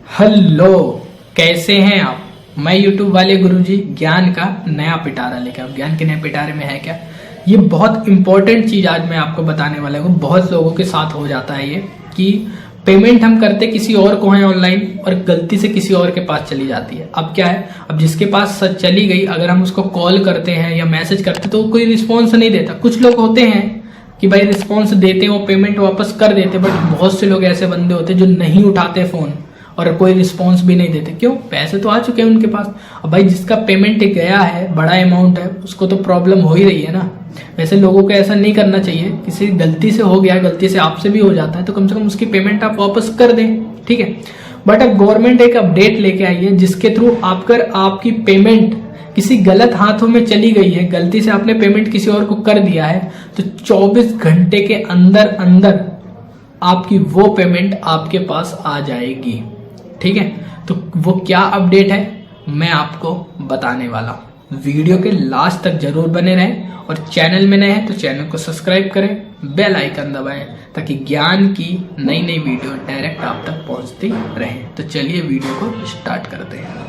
Hello, कैसे हैं आप। मैं यूट्यूब वाले गुरुजी ज्ञान का नया पिटारा लेकर। अब ज्ञान के नए पिटारे में है क्या, ये बहुत इंपॉर्टेंट चीज आज मैं आपको बताने वाला हूँ। बहुत लोगों के साथ हो जाता है ये कि पेमेंट हम करते किसी और को है ऑनलाइन और गलती से किसी और के पास चली जाती है। अब क्या है, अब जिसके पास चली गई, अगर हम उसको कॉल करते हैं या मैसेज करते तो कोई रिस्पॉन्स नहीं देता। कुछ लोग होते हैं कि भाई रिस्पॉन्स देते हैं, वो पेमेंट वापस कर देते, बट बहुत से लोग ऐसे बंदे होते हैं जो नहीं उठाते फोन और कोई रिस्पॉन्स भी नहीं देते। क्यों? पैसे तो आ चुके हैं उनके पास। अब भाई जिसका पेमेंट गया है, बड़ा अमाउंट है, उसको तो प्रॉब्लम हो ही रही है ना। वैसे लोगों को ऐसा नहीं करना चाहिए। किसी गलती से हो गया, गलती से आपसे भी हो जाता है, तो कम से कम उसकी पेमेंट आप वापस कर दें, ठीक है। बट अब गवर्नमेंट एक अपडेट लेके आई है जिसके थ्रू आपकी पेमेंट किसी गलत हाथों में चली गई है, गलती से आपने पेमेंट किसी और को कर दिया है, तो 24 घंटे के अंदर अंदर आपकी वो पेमेंट आपके पास आ जाएगी, ठीक है। तो वो क्या अपडेट है मैं आपको बताने वाला हूं। वीडियो के लास्ट तक जरूर बने रहें और चैनल में नए हैं तो चैनल को सब्सक्राइब करें, बेल आइकन दबाएं ताकि ज्ञान की नई नई वीडियो डायरेक्ट आप तक पहुंचती रहे। तो चलिए वीडियो को स्टार्ट करते हैं।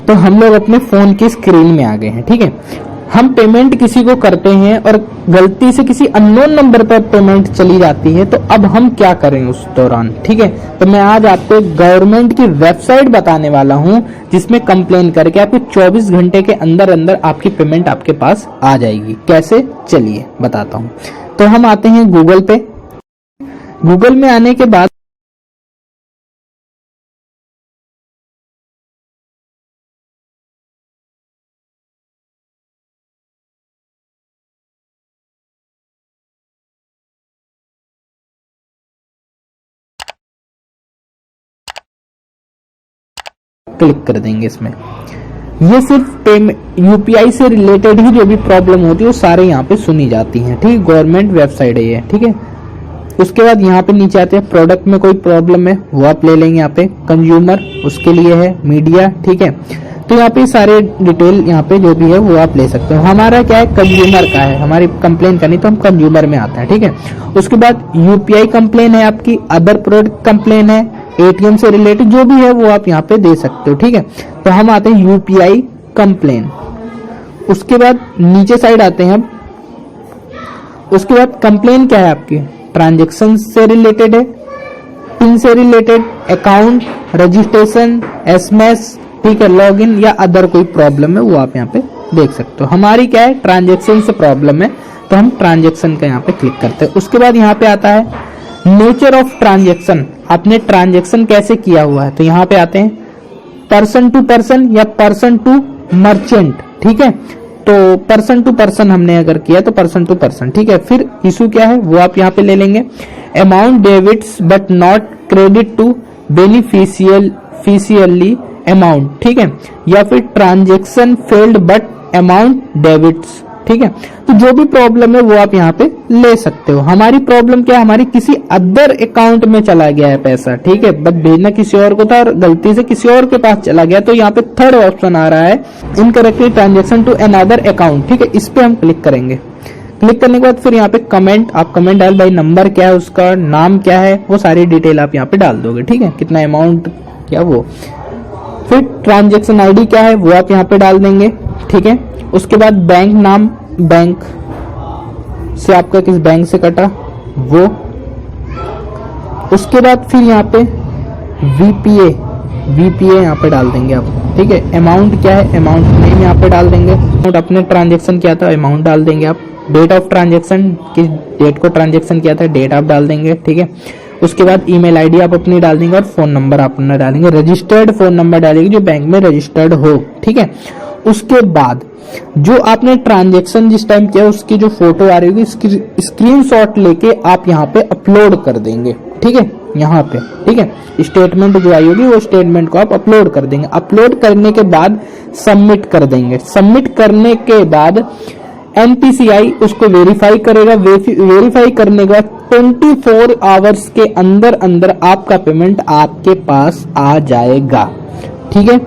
तो हम लोग अपने फोन की स्क्रीन में आ गए हैं, ठीक है। हम पेमेंट किसी को करते हैं और गलती से किसी अननोन नंबर पर पेमेंट चली जाती है, तो अब हम क्या करें उस दौरान, ठीक है। तो मैं आज आपको एक गवर्नमेंट की वेबसाइट बताने वाला हूं जिसमें कंप्लेन करके आपको 24 घंटे के अंदर अंदर आपकी पेमेंट आपके पास आ जाएगी। कैसे, चलिए बताता हूं। तो हम आते हैं गूगल पे। गूगल में आने के बाद क्लिक कर देंगे। इसमें ये सिर्फ पेमेंट यूपीआई से रिलेटेड ही जो भी प्रॉब्लम होती है वो सारे यहाँ पे सुनी जाती हैं, ठीक है। गवर्नमेंट वेबसाइट है ये, ठीक है। उसके बाद यहाँ पे नीचे आते हैं, प्रोडक्ट में कोई प्रॉब्लम है वो आप ले लेंगे। यहाँ पे कंज्यूमर उसके लिए है, मीडिया, ठीक है। तो यहाँ पे सारे डिटेल यहाँ पे जो भी है वो आप ले सकते हो। हमारा क्या है, कंज्यूमर का है, हमारी कंप्लेन करनी तो हम कंज्यूमर में आते हैं, ठीक है। उसके बाद यूपीआई कंप्लेन है आपकी, अदर प्रोडक्ट कंप्लेन है, एटीएम से रिलेटेड जो भी है वो आप यहाँ पे दे सकते हो, ठीक है। तो हम आते हैं यूपीआई कंप्लेन। उसके बाद नीचे साइड आते हैं हम। उसके बाद कंप्लेन क्या है आपकी, ट्रांजेक्शन से रिलेटेड है, पिन से रिलेटेड, अकाउंट, रजिस्ट्रेशन, एसएमएस, ठीक है, लॉगिन या अदर कोई प्रॉब्लम है वो आप यहाँ पे देख सकते हो। हमारी क्या है, ट्रांजेक्शन से प्रॉब्लम है तो हम ट्रांजेक्शन का यहाँ पे क्लिक करते हैं। उसके बाद यहाँ पे आता है नेचर ऑफ ट्रांजेक्शन, आपने ट्रांजेक्शन कैसे किया हुआ है। तो यहाँ पे आते हैं पर्सन टू पर्सन या पर्सन टू मर्चेंट, ठीक है। तो पर्सन टू पर्सन हमने अगर किया तो पर्सन टू पर्सन, ठीक है। फिर इशू क्या है वो आप यहाँ पे ले लेंगे। Amount debits but not credit to beneficially amount, ठीक है। या फिर transaction failed but amount debits, ठीक है। तो जो भी प्रॉब्लम है वो आप यहाँ पे ले सकते हो। हमारी प्रॉब्लम क्या है, हमारी किसी अदर अकाउंट में चला गया है पैसा, ठीक है, बट भेजना किसी और को था और गलती से किसी और के पास चला गया। तो यहाँ पे थर्ड ऑप्शन आ रहा है, incorrectly transaction to another account, ठीक है। इस पे हम क्लिक करेंगे। क्लिक करने के बाद फिर यहाँ पे कमेंट, आप कमेंट डाल, भाई नंबर क्या है उसका, नाम क्या है, वो सारी डिटेल आप यहाँ पे डाल दोगे, ठीक है। कितना अमाउंट क्या वो, फिर ट्रांजेक्शन आईडी क्या है वो आप यहाँ पे डाल देंगे, ठीक है। उसके बाद बैंक नाम, बैंक से आपका किस बैंक से कटा वो। उसके बाद फिर यहाँ पे वीपीए यहाँ पे डाल देंगे आप, ठीक है। अमाउंट क्या है, अमाउंट नेम यहाँ पे डाल देंगे। अमाउंट अपने ट्रांजेक्शन किया था, अमाउंट डाल देंगे आप। डेट ऑफ ट्रांजेक्शन, किस डेट को ट्रांजेक्शन किया था, डेट आप डाल देंगे, ठीक है। उसके बाद ईमेल आईडी आप अपनी डाल देंगे और फोन नंबर आप अपना डालेंगे। रजिस्टर्ड फोन नंबर डालेंगे जो बैंक में रजिस्टर्ड हो, ठीक है। उसके बाद जो आपने ट्रांजेक्शन जिस टाइम किया उसकी जो फोटो आ रही होगी स्क्रीनशॉट लेके आप यहाँ पे अपलोड कर देंगे, ठीक है। यहाँ पे, ठीक है, स्टेटमेंट जो आई होगी वो स्टेटमेंट को आप अपलोड कर देंगे। अपलोड करने के बाद सबमिट कर देंगे। सबमिट करने के बाद एनपीसीआई उसको वेरीफाई करेगा। वेरीफाई करने के बाद 24 आवर्स के अंदर अंदर आपका पेमेंट आपके पास आ जाएगा, ठीक है।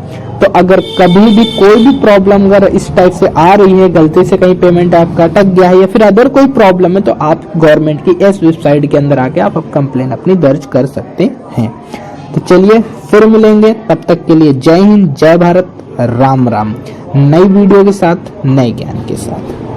तो अगर कभी भी कोई भी प्रॉब्लम अगर इस टाइप से आ रही है, गलती से कहीं पेमेंट आपका अटक गया है या फिर अदर कोई प्रॉब्लम है, तो आप गवर्नमेंट की इस वेबसाइट के अंदर आके आप कंप्लेन अपनी दर्ज कर सकते हैं। तो चलिए फिर मिलेंगे, तब तक के लिए जय हिंद, जय भारत, राम राम, नई वीडियो के साथ, नए ज्ञान के साथ।